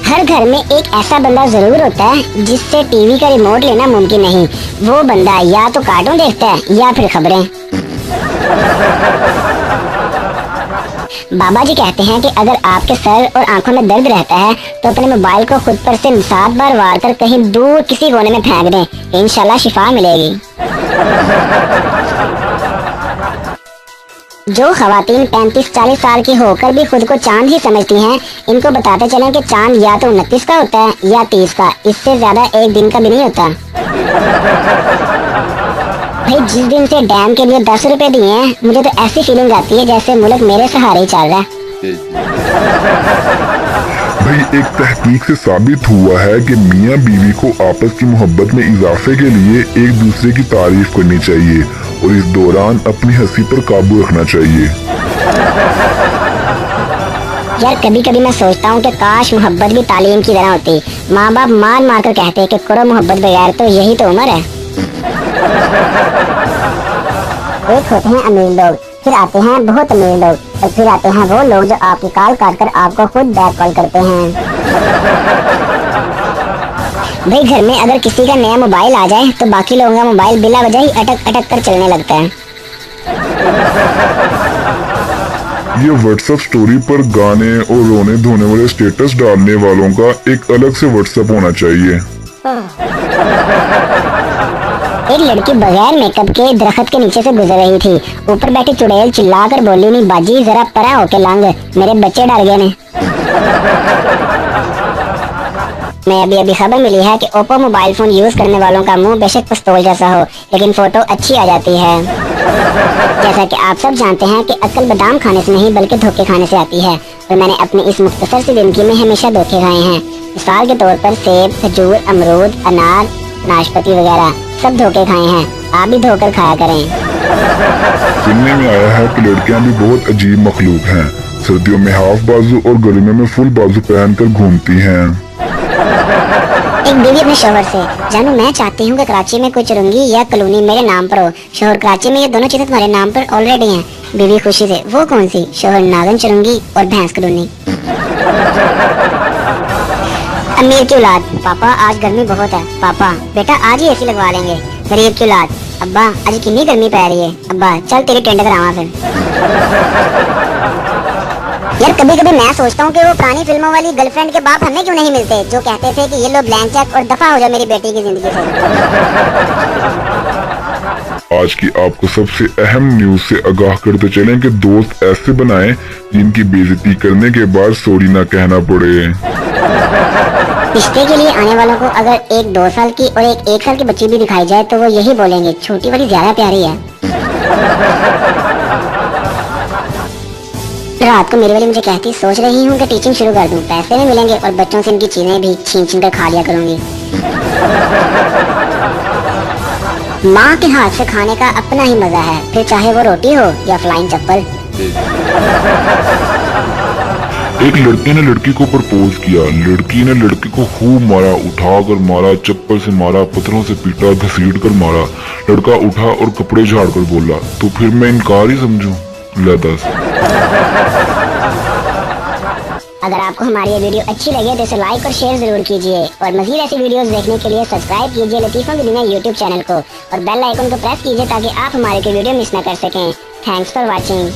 हर घर में एक ऐसा बंदा जरूर होता है जिससे टीवी का रिमोट लेना मुमकिन नहीं। वो बंदा या तो कार्टून देखता है या फिर खबरें। बाबा जी कहते हैं कि अगर आपके सर और आंखों में दर्द रहता है तो अपने मोबाइल को खुद पर से 7 बार वार कर कहीं दूर किसी कोने में फेंक दें, इंशाल्लाह शिफा मिलेगी। जो खवातीन 35-40 साल की होकर भी खुद को चांद ही समझती हैं, इनको बताते चलें कि चांद या तो 29 का होता है या 30 का, इससे ज्यादा एक दिन का भी नहीं होता। भाई जिस दिन से डैम के लिए 10 रुपए दिए हैं, मुझे तो ऐसी फीलिंग आती है जैसे मुल्क मेरे सहारे ही चल रहा है। भाई एक तहकीक से साबित हुआ है कि मियाँ बीवी को आपस की मोहब्बत में इजाफे के लिए एक दूसरे की तारीफ करनी चाहिए और इस दौरान अपनी हंसी पर काबू रखना चाहिए। यार कभी कभी मैं सोचता हूँ कि काश मोहब्बत भी तालीम की तरह होती। माँ बाप मार मार कर कहते हैं कि करो मोहब्बत बगैर, तो यही तो उम्र है। एक होते हैं अमीर लोग, फिर आते हैं बहुत अमीर लोग, और फिर आते हैं वो लोग जो आपकी कॉल काटकर आपको खुद बैक कॉल करते हैं। भाई घर में अगर किसी का नया मोबाइल आ जाए तो बाकी लोगों का मोबाइल बिला वजह ही अटक अटक कर चलने लगता है। ये व्हाट्सएप स्टोरी पर गाने और रोने धोने वाले स्टेटस डालने वालों का एक अलग से व्हाट्सएप होना चाहिए। एक लड़की बगैर मेकअप के दरख्त के नीचे से गुजर रही थी। ऊपर बैठी चुड़ैल चिल्लाकर बोली, नहीं बाजी जरा परा होके लांग, मेरे बच्चे डर गए ने। मैं अभी खबर मिली है कि ओप्पो मोबाइल फोन यूज करने वालों का मुंह बेशक पिस्तौल जैसा हो, लेकिन फोटो अच्छी आ जाती है। जैसा कि आप सब जानते हैं कि अक्ल बादाम खाने से नहीं बल्कि धोखे खाने से आती है, और मैंने अपनी इस मुख्तसर सी जिंदगी में हमेशा धोखे खाए हैं। मिसाल के तौर पर सेब, खजूर, अमरूद, अनार, नाशपाती वगैरह सब धोखे खाए हैं। आप भी धोकर खाया करें। सुनने में आया है कि लड़कियां भी बहुत अजीब मखलूक हैं। सर्दियों में हाफ बाजू और गर्मियों में फुल बाजू पहनकर घूमती हैं। एक बीवी अपने शोहर से, जानू मैं चाहती हूँ कि कराची में कोई चुरंगी या कॉलोनी मेरे नाम पर हो। शोहर, कराची में ये दोनों चीजें तुम्हारे नाम पर ऑलरेडी हैं। बीवी खुशी से, वो कौन सी? शोहर, नागन चुरंगी और भैंस कॉलोनी। अमीर की औलाद, पापा आज गर्मी बहुत है। पापा, बेटा आज ही एसी लगवा लेंगे। गरीब की औलाद, अब्बा आज कितनी गर्मी पै रही है। अब्बा चल तेरी टेंट करावा फिर। यार कभी कभी मैं सोचता हूँ कि वो पुरानी फिल्मों वाली गर्लफ्रेंड के बाप हमें क्यों नहीं मिलते, जो कहते थे कि ये लो ब्लैंक चेक और दफा हो जाओ मेरी बेटी की जिंदगी से। आज की आपको सबसे अहम न्यूज से आगाह करते चलें कि दोस्त ऐसे बनाएं जिनकी बेइज्जती करने के बाद सॉरी ना कहना पड़े। रिश्ते के लिए आने वालों को अगर एक 2 साल की और एक 1 साल की बच्ची भी दिखाई जाए तो वो यही बोलेंगे, छोटी वाली ज्यादा प्यारी है। रात को मेरी वाली मुझे कहती, सोच रही हूँ कि टीचिंग शुरू कर दूँ, पैसे भी मिलेंगे और बच्चों से इनकी चीजें भी छीन छीन कर खा लिया करूँगी। माँ के हाथ से खाने का अपना ही मजा है, फिर चाहे वो रोटी हो या फ्लाइंग चप्पल। एक लड़के ने लड़की को प्रपोज किया। लड़की ने लड़के को खूब मारा, उठाकर मारा, चप्पल से मारा, पत्थरों से पीटा, घसीट कर मारा। लड़का उठा और कपड़े झाड़ कर बोला, तो फिर मैं इनकार ही समझूं? ले दस। अगर आपको हमारी ये वीडियो अच्छी लगे तो इसे लाइक और शेयर जरूर कीजिए, और मज़ीद ऐसी वीडियोस देखने के लिए सब्सक्राइब कीजिए लतीफ़ों की दुनिया यूट्यूब चैनल को, और बेल आइकन को प्रेस कीजिए ताकि आप हमारे कोई वीडियो मिस न कर सकें। Thanks for watching.